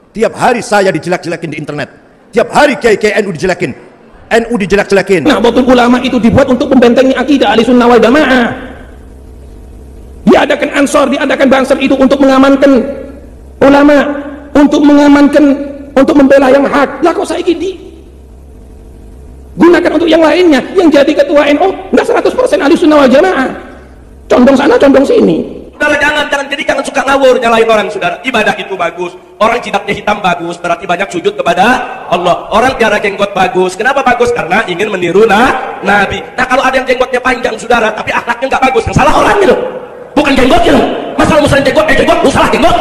Tiap hari saya dijelek-jelekin di internet. Tiap hari kiai-kiai NU dijelekin. NU dijelek-jelekin. Nah, betul ulama itu dibuat untuk membentengi akidah Ahlussunnah wal Jamaah. Diadakan Ansor, diadakan Banser itu untuk mengamankan ulama, untuk mengamankan, untuk membela yang hak. Lah kok saya gini? Gunakan untuk yang lainnya. Yang jadi ketua NU nggak 100% Ahlussunnah wal Jamaah. Condong sana, condong sini. Saudara, jangan suka ngawur nyalain orang, saudara. Ibadah itu bagus. Orang jidatnya hitam bagus, berarti banyak sujud kepada Allah. Orang tiara jenggot bagus. Kenapa bagus? Karena ingin meniru Nabi. Nah, kalau ada yang jenggotnya panjang, saudara, tapi akhlaknya nggak bagus, yang salah orangnya loh, bukan jenggotnya loh. Masalah musahin jenggot, lu salah jenggot.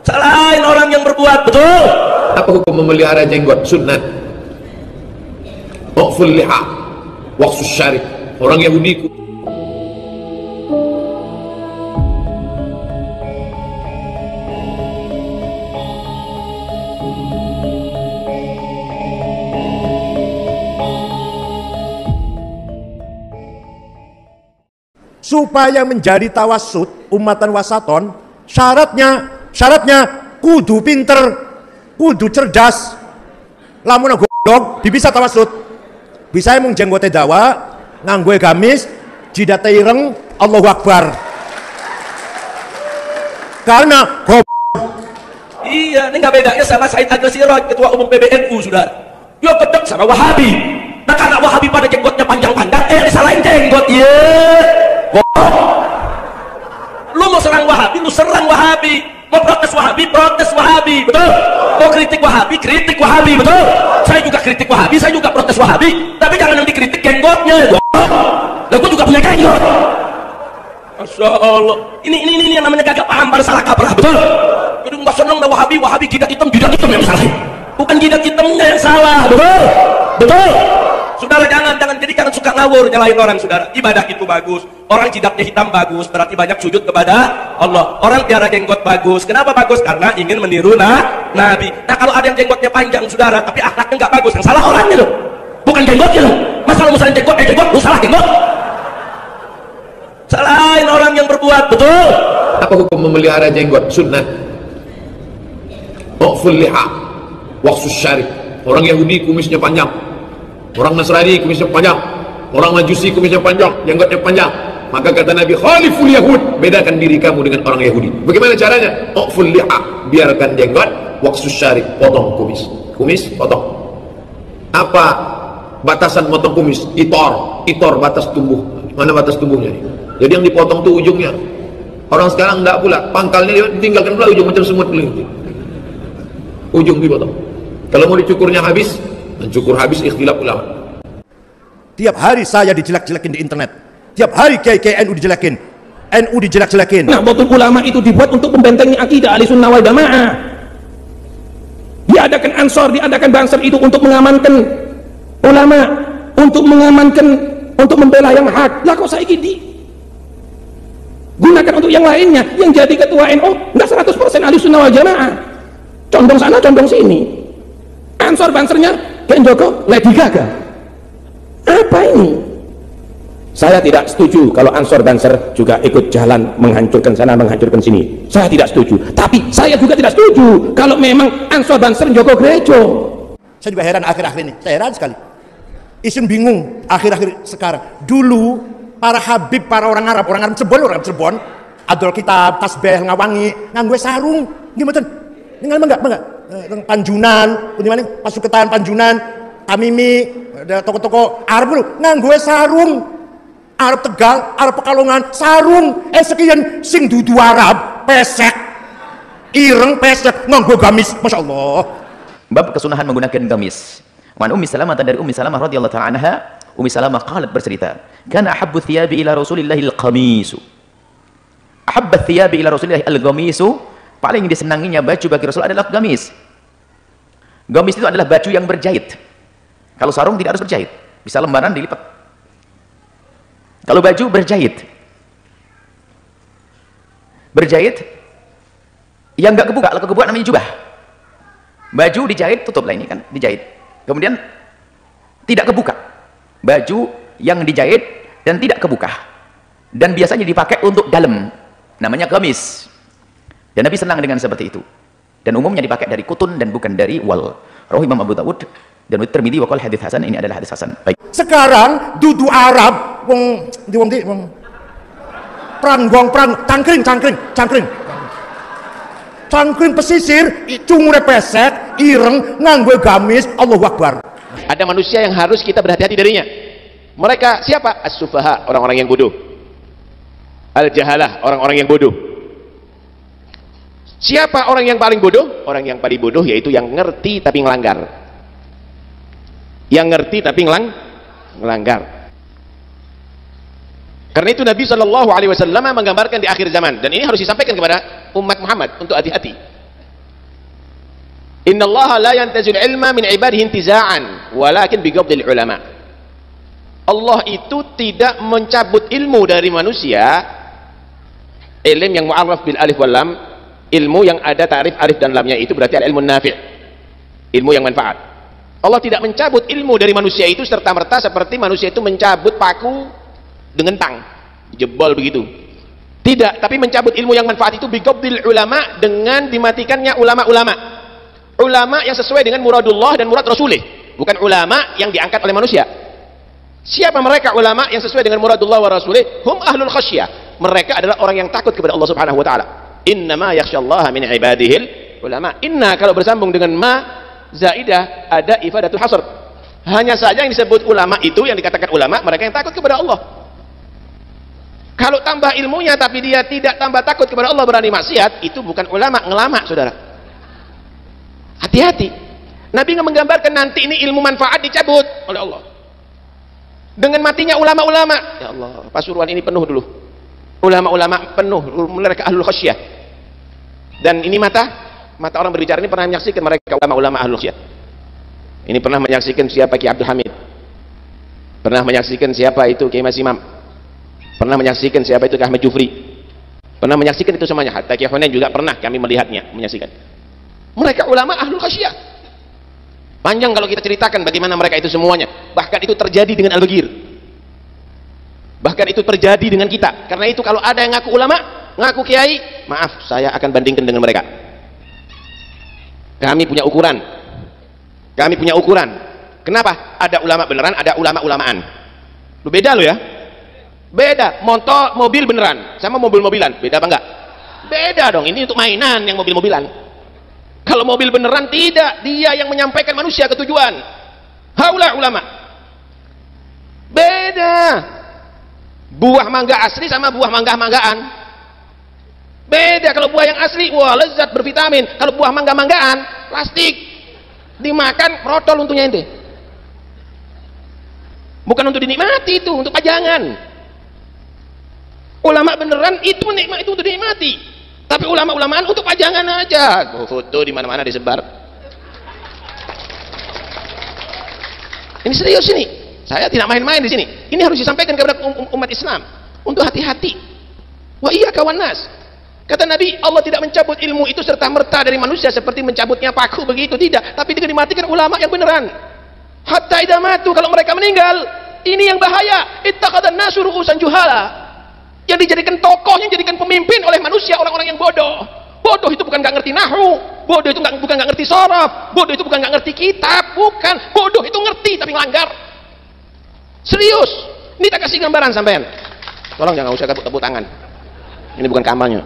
Salahin orang yang berbuat, betul. Apa hukum memelihara jenggot? Sunnah. Uqful liha, waqsus syarif. Orang Yahudi supaya menjadi tawassut umatan wasaton, syaratnya kudu pinter, kudu cerdas. Lamun goblok bisa tawassut. Bisa emang jenggote dawa, nganggo gamis, jidate ireng, Allahu Akbar. Karena iya, ini nggak bedanya sama Said Agil Siraj, ketua umum PBNU, saudara. Dia kedek sama Wahabi. Nah, karena Wahabi pada jenggotnya panjang-panjang, disalahin jenggot, ya. Lu mau serang Wahabi, lu serang Wahabi. Mau protes Wahabi, protes Wahabi, betul. Mau kritik Wahabi, kritik Wahabi, betul. Saya juga kritik Wahabi, saya juga protes Wahabi. Tapi jangan nanti kritik jenggotnya. Lah, gua juga punya jenggot. Masya Allah. Ini yang namanya kagak paham, pada salah kaprah, betul. Jadi nggak seneng dah Wahabi jidat hitam yang salah. Bukan jidat hitamnya yang salah, betul. Saudara, jangan suka ngawur nyalain orang, saudara. Ibadah itu bagus. Orang jidatnya hitam bagus, berarti banyak sujud kepada Allah. Orang tiara jenggot bagus. Kenapa bagus? Karena ingin meniru Nabi. Nah, kalau ada yang jenggotnya panjang, saudara, tapi akhlaknya nggak bagus, yang salah orangnya loh, bukan jenggotnya loh. Masalah musahin jenggot, lu salah jenggot. Salahin orang yang berbuat, betul. Apa hukum memelihara jenggot? Sunnah. Uqful liha, waqsus syarif. Orang Yahudi kumisnya panjang. Orang Nasrani kumisnya panjang, orang Majusi kumisnya panjang, jenggotnya panjang. Maka kata Nabi, khaliful yahud, bedakan diri kamu dengan orang Yahudi. Bagaimana caranya? Uqful liha, biarkan jenggot, waqsus syarif, potong kumis potong. Apa batasan potong kumis? Itor batas tumbuh. Mana batas tumbuhnya? Jadi yang dipotong tuh ujungnya. Orang sekarang enggak pula, pangkalnya ditinggalkan pula ujung macam semut begitu. Ujung dipotong. Kalau mau dicukurnya habis, mencukur habis, ikhtilaf ulama. tiap hari saya dijelek-jelekin di internet. Tiap hari kiai-kiai NU dijelekin. NU dijelek-jelekin. Nah, betul ulama itu dibuat untuk membentengi akidah Ahlussunnah wal Jamaah. Diadakan Ansor, diadakan Banser itu untuk mengamankan ulama, untuk mengamankan, untuk membela yang hak. Lah kok saya gini? Gunakan untuk yang lainnya. Yang jadi ketua NU nggak 100% Ahlussunnah wal Jamaah. Condong sana, condong sini. Ansor Bansernya Ken Joko, Lady Gaga. Apa ini? Saya tidak setuju kalau Ansor Banser juga ikut jalan menghancurkan sana, menghancurkan sini. Saya tidak setuju. Tapi saya juga tidak setuju kalau memang Ansor Banser Joko Gerejo. Saya juga heran akhir-akhir ini. Saya heran sekali. Isin bingung akhir-akhir sekarang. Dulu para habib, para orang Arab Cirebon, adol kitab, tasbih, ngawangi, nganggo sarung. Gimana? Dengan enggak? Panjunan, pasukan Panjunan, Tamimi, ada toko-toko Arab dulu, nganggo sarung. Arab Tegal, Arab Pekalongan, sarung. Sekian sing dudu Arab, pesek, ireng pesek, nganggo gamis, masya Allah. Bab kesunahan menggunakan gamis. Wan Ummi Salamah, dari Ummi Salamah radhiyallahu ta'ala anha, Ummi Salamah qalat bercerita, kana ahabbu thiyabi ila Rasulillah al-qamisu. Ahabba thiyabi ila Rasulillah al-qamisu. Paling disenanginya baju bagi Rasul adalah gamis. Gamis itu adalah baju yang berjahit. Kalau sarung tidak harus berjahit, bisa lembaran dilipat. Kalau baju berjahit yang nggak kebuka. Kalau kebuka namanya jubah. Baju dijahit, tutup lah, ini kan dijahit, kemudian tidak kebuka. Baju yang dijahit dan tidak kebuka, dan biasanya dipakai untuk dalam, namanya gamis. Dan Nabi senang dengan seperti itu. Dan umumnya dipakai dari kutun dan bukan dari wal. Rawi Imam Abu Dawud dan Tirmidzi wa qala hadits hasan, ini adalah hadis hasan. Baik. Sekarang dudu Arab wong pran cangkring pesisir cungure pesek ireng nganggo gamis, Allahu Akbar. Ada manusia yang harus kita berhati-hati darinya. Mereka siapa? As-sufaha, orang-orang yang bodoh. Al-jahalah, orang-orang yang bodoh. Siapa orang yang paling bodoh? Orang yang paling bodoh yaitu yang ngerti tapi ngelanggar. Yang ngerti tapi ngelanggar. Karena itu Nabi Shallallahu Alaihi Wasallam menggambarkan di akhir zaman, dan ini harus disampaikan kepada umat Muhammad untuk hati-hati. Inna Allah la yantazil ilma min ibadihi intiza'an, walakin biqabdil ulama. Allah itu tidak mencabut ilmu dari manusia, ilmu yang mu'arraf bil alif wal lam, ilmu yang ada ta'rif alif dan lamnya, itu berarti ilmu nafi', ilmu yang manfaat. Allah tidak mencabut ilmu dari manusia itu serta-merta seperti manusia itu mencabut paku dengan tang, jebol begitu. Tidak, tapi mencabut ilmu yang manfaat itu biqabdil ulama, dengan dimatikannya ulama-ulama. Ulama yang sesuai dengan muradullah dan murad rasulih, bukan ulama yang diangkat oleh manusia. Siapa mereka ulama yang sesuai dengan muradullah wa rasulih? Hum ahlul khasyah. Mereka adalah orang yang takut kepada Allah Subhanahu wa taala. Innama yakhsyallaha min ibadihil ulama. Inna kalau bersambung dengan ma zaidah ada ifadatul hasr. Hanya saja yang disebut ulama itu, yang dikatakan ulama, mereka yang takut kepada Allah. Kalau tambah ilmunya tapi dia tidak tambah takut kepada Allah, berani maksiat, itu bukan ulama, ngelama, saudara. Hati-hati. Nabi menggambarkan nanti ini ilmu manfaat dicabut oleh Allah dengan matinya ulama-ulama. Ya Allah, Pasuruan ini penuh dulu ulama-ulama, penuh mereka ahlul khasyah. Dan ini mata orang berbicara ini pernah menyaksikan mereka ulama-ulama ahlul khasyah. Ini pernah menyaksikan siapa Ki Abdul Hamid, pernah menyaksikan siapa itu Ki Mas Imam, pernah menyaksikan siapa itu Ki Ahmad Jufri, pernah menyaksikan itu semuanya. Hatta Ki Hunain juga pernah kami melihatnya, menyaksikan. Mereka ulama ahlul khasyah. Panjang kalau kita ceritakan bagaimana mereka itu semuanya. Bahkan itu terjadi dengan Al-Bagir, bahkan itu terjadi dengan kita. Karena itu kalau ada yang ngaku ulama, ngaku kiai, maaf, saya akan bandingkan dengan mereka. Kami punya ukuran. Kenapa? Ada ulama beneran, ada ulama-ulamaan. Lu beda lo ya. Beda. Mobil beneran sama mobil-mobilan, beda apa enggak? Beda dong. Ini untuk mainan yang mobil-mobilan. Kalau mobil beneran tidak, dia yang menyampaikan manusia ke tujuan. Haula ulama. Beda. Buah mangga asli sama buah mangga-manggaan. Beda. Kalau buah yang asli, wah lezat, bervitamin. Kalau buah mangga-manggaan, plastik. Dimakan, protol untungnya ente. Bukan untuk dinikmati, itu untuk pajangan. Ulama beneran itu nikmat, itu untuk dinikmati. Tapi ulama-ulamaan untuk pajangan aja. Foto di mana-mana disebar. Ini serius ini. Saya tidak main-main di sini. Ini harus disampaikan kepada umat Islam untuk hati-hati. Wa iyyaka wan nas. Kata Nabi, Allah tidak mencabut ilmu itu serta-merta dari manusia seperti mencabutnya paku begitu, tidak. Tapi dengan dimatikan ulama yang beneran. Hatta idza matu, kalau mereka meninggal, ini yang bahaya. Ittakhadhan nasu ru'usan juhala. Yang dijadikan tokoh, yang dijadikan pemimpin oleh manusia, orang-orang yang bodoh. Bodoh itu bukan nggak ngerti nahwu, bodoh itu bukan nggak ngerti sorof, bodoh itu bukan nggak ngerti kitab, bukan. Bodoh itu ngerti tapi melanggar. Serius. Ini tak kasih gambaran sampean. Tolong jangan usah tepuk tangan. Ini bukan kampanye.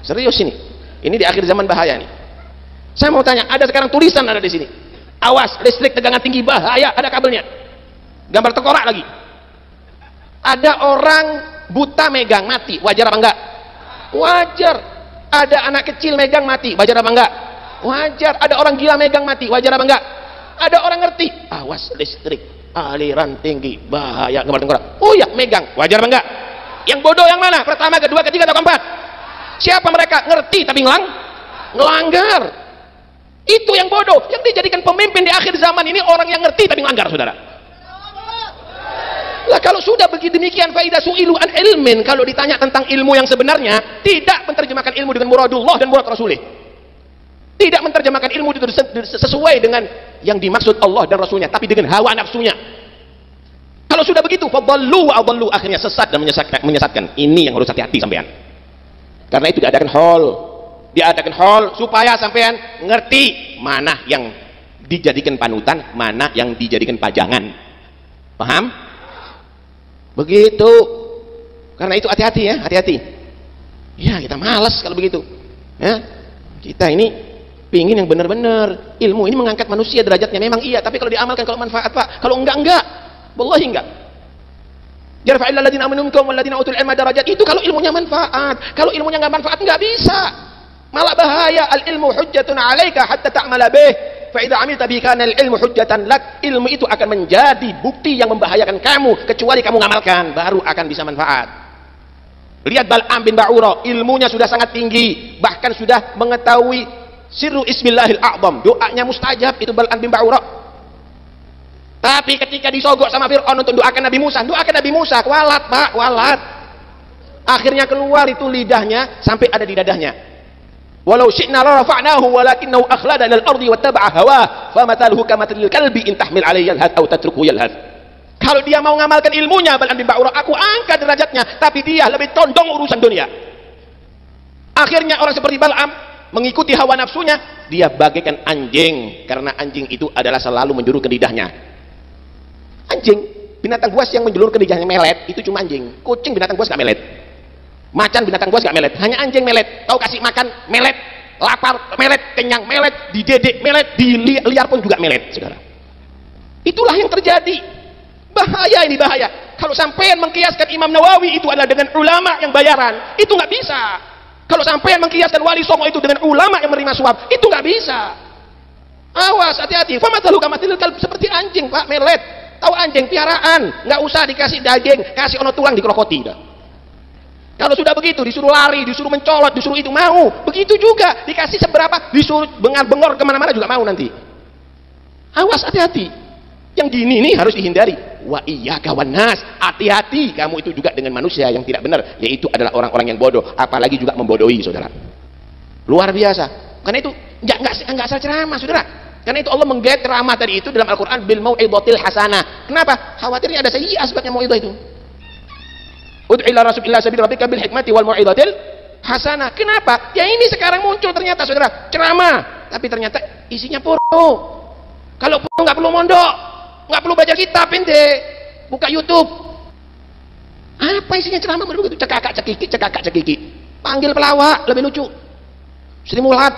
Serius ini. Ini di akhir zaman bahaya nih. Saya mau tanya, ada sekarang tulisan ada di sini. Awas, listrik tegangan tinggi bahaya, ada kabelnya. Gambar tengkorak lagi. Ada orang buta megang mati, wajar apa enggak? Wajar. Ada anak kecil megang mati, wajar apa enggak? Wajar. Ada orang gila megang mati, wajar apa enggak? Ada orang ngerti, awas listrik, aliran tinggi, bahaya, gambar tengkorak. Oh ya, megang, wajar apa enggak? Yang bodoh yang mana? Pertama, kedua, ketiga, atau keempat? Siapa mereka? Ngerti tapi ngelanggar. Itu yang bodoh. Yang dijadikan pemimpin di akhir zaman ini orang yang ngerti tapi ngelanggar, saudara. Lah kalau sudah begitu demikian, faidah su'ilu an ilmin, kalau ditanya tentang ilmu yang sebenarnya, tidak menerjemahkan ilmu dengan muradullah dan murad rasulih. Tidak menerjemahkan ilmu itu sesuai dengan yang dimaksud Allah dan Rasulnya, tapi dengan hawa nafsunya. Kalau sudah begitu, fadallu wa adallu, akhirnya sesat dan menyesatkan. Ini yang harus hati-hati sampean. Karena itu diadakan hall diadakan hall supaya sampean ngerti mana yang dijadikan panutan, mana yang dijadikan pajangan. Paham? Begitu. Karena itu hati-hati ya, hati-hati. Ya, kita malas kalau begitu. Ya. Kita ini pingin yang benar-benar. Ilmu ini mengangkat manusia derajatnya memang iya, tapi kalau diamalkan kalau manfaat, Pak. Kalau enggak. Wallahi enggak. Yarfa'il ladzina amanu minkum wal ladzina utul ilma darajat. Itu kalau ilmunya manfaat. Kalau ilmunya enggak manfaat enggak bisa. Malah bahaya. Al ilmu hujjatun 'alaika hatta ta'mala bih. Fa idza 'amilta bihi kana al ilmu hujjatan lak. Ilmu itu akan menjadi bukti yang membahayakan kamu kecuali kamu ngamalkan, baru akan bisa manfaat. Lihat Bal'am bin Ba'ura, ilmunya sudah sangat tinggi, bahkan sudah mengetahui sirru ismillahil a'zam, doanya mustajab itu Bal'am bin Ba'ura. Tapi ketika disogok sama Fir'aun untuk doakan Nabi Musa, walat Pak, walat. Akhirnya keluar itu lidahnya sampai ada di dadahnya. Walau syi'na la rafa'nahu walakinnahu akhlada ilal ardi wattaba'a hawah, famathaluhu kamathalil kalbi in tahmil 'alaihi yalhad aw tatruku yalhad. Kalau dia mau ngamalkan ilmunya Bal'am bin Ba'ura, aku angkat derajatnya, tapi dia lebih condong urusan dunia. Akhirnya orang seperti Bal'am mengikuti hawa nafsunya, dia bagaikan anjing, karena anjing itu adalah selalu menjuru ke lidahnya. Anjing, binatang buas yang menjulur ke lidahnya melet, itu cuma anjing. Kucing binatang buas gak melet. Macan binatang buas gak melet. Hanya anjing melet. Tahu kasih makan melet, lapar melet, kenyang melet, didedek melet, diliar pun juga melet, saudara. Itulah yang terjadi. Bahaya ini, bahaya. Kalau sampean mengkiaskan Imam Nawawi itu adalah dengan ulama yang bayaran, itu nggak bisa. Kalau sampean mengkiaskan Wali Songo itu dengan ulama yang menerima suap, itu nggak bisa. Awas, hati-hati. Famathalu kamathilil kalb, seperti anjing Pak, melet. Tahu anjing piaraan, nggak usah dikasih daging, kasih ono tulang dikrokoti dah. Kalau sudah begitu disuruh lari, disuruh mencolot, disuruh itu mau. Begitu juga dikasih seberapa, disuruh bengar-bengor kemana-mana juga mau nanti. Awas, hati-hati. Yang gini nih harus dihindari. Wa iyyaka wan nas, hati-hati kamu itu juga dengan manusia yang tidak benar, yaitu adalah orang-orang yang bodoh, apalagi juga membodohi, saudara. Luar biasa. Karena itu enggak asal ceramah, saudara. Karena itu Allah menggait ceramah tadi itu dalam Al-Qur'an bil mau'izatil hasanah. Kenapa? Khawatirnya ada sayyi'ah sebabnya mau'izah itu. Ud'u ila rasulillah sabil rabbika bil hikmati wal mau'izatil hasanah. Kenapa? Ya ini sekarang muncul ternyata, saudara, ceramah, tapi ternyata isinya porno. Kalau porno enggak perlu mondok, nggak perlu baca kitab, ente buka YouTube. Apa isinya ceramah begitu? Cekakak cekiki, panggil pelawak lebih lucu, Sri Mulat,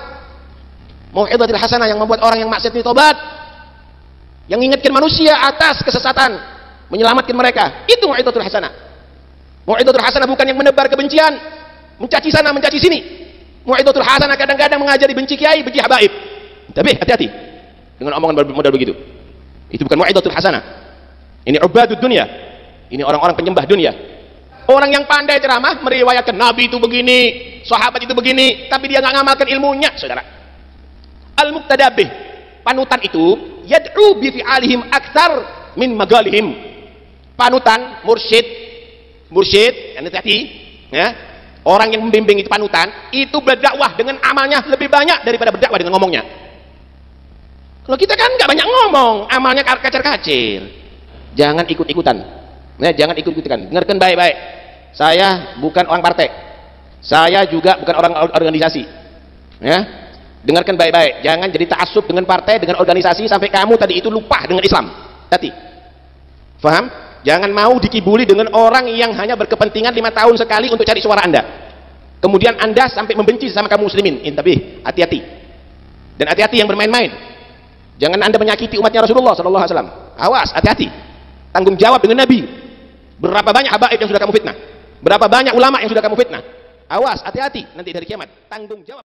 mau'izatil hasanah yang membuat orang yang maksiat ini tobat, yang mengingatkan manusia atas kesesatan, menyelamatkan mereka. Itu mau'izatul hasanah. Mau'izatul hasanah bukan yang menebar kebencian, mencaci sana mencaci sini. Mau'izatul hasanah kadang-kadang mengajari benci kiai, benci habaib. Tapi hati-hati dengan omongan model begitu. Itu bukan mau'izatul hasanah. Ini ubadud dunia. Ini orang-orang penyembah dunia. Orang yang pandai ceramah meriwayatkan Nabi itu begini, sahabat itu begini, tapi dia nggak ngamalkan ilmunya, saudara. Al-muqtadabih, panutan itu yad'u bi fi'alihim aktsar min magalihim. Panutan, mursyid, hati-hati, ya. Orang yang membimbing itu panutan, itu berdakwah dengan amalnya lebih banyak daripada berdakwah dengan ngomongnya. Kalau kita kan nggak banyak ngomong, amalnya kacir-kacir. Jangan ikut-ikutan. Nah, jangan ikut-ikutan. Dengarkan baik-baik. Saya bukan orang partai. Saya juga bukan orang organisasi. Ya. Dengarkan baik-baik. Jangan jadi ta'assub dengan partai, dengan organisasi sampai kamu tadi itu lupa dengan Islam. Hati. Faham? Jangan mau dikibuli dengan orang yang hanya berkepentingan 5 tahun sekali untuk cari suara Anda. Kemudian Anda sampai membenci sama kaum muslimin. Tapi hati-hati. Dan hati-hati yang bermain-main. Jangan Anda menyakiti umatnya Rasulullah sallallahu alaihi wasallam. Awas, hati-hati. Tanggung jawab dengan Nabi. Berapa banyak habaib yang sudah kamu fitnah? Berapa banyak ulama yang sudah kamu fitnah? Awas, hati-hati nanti dari kiamat. Tanggung jawab.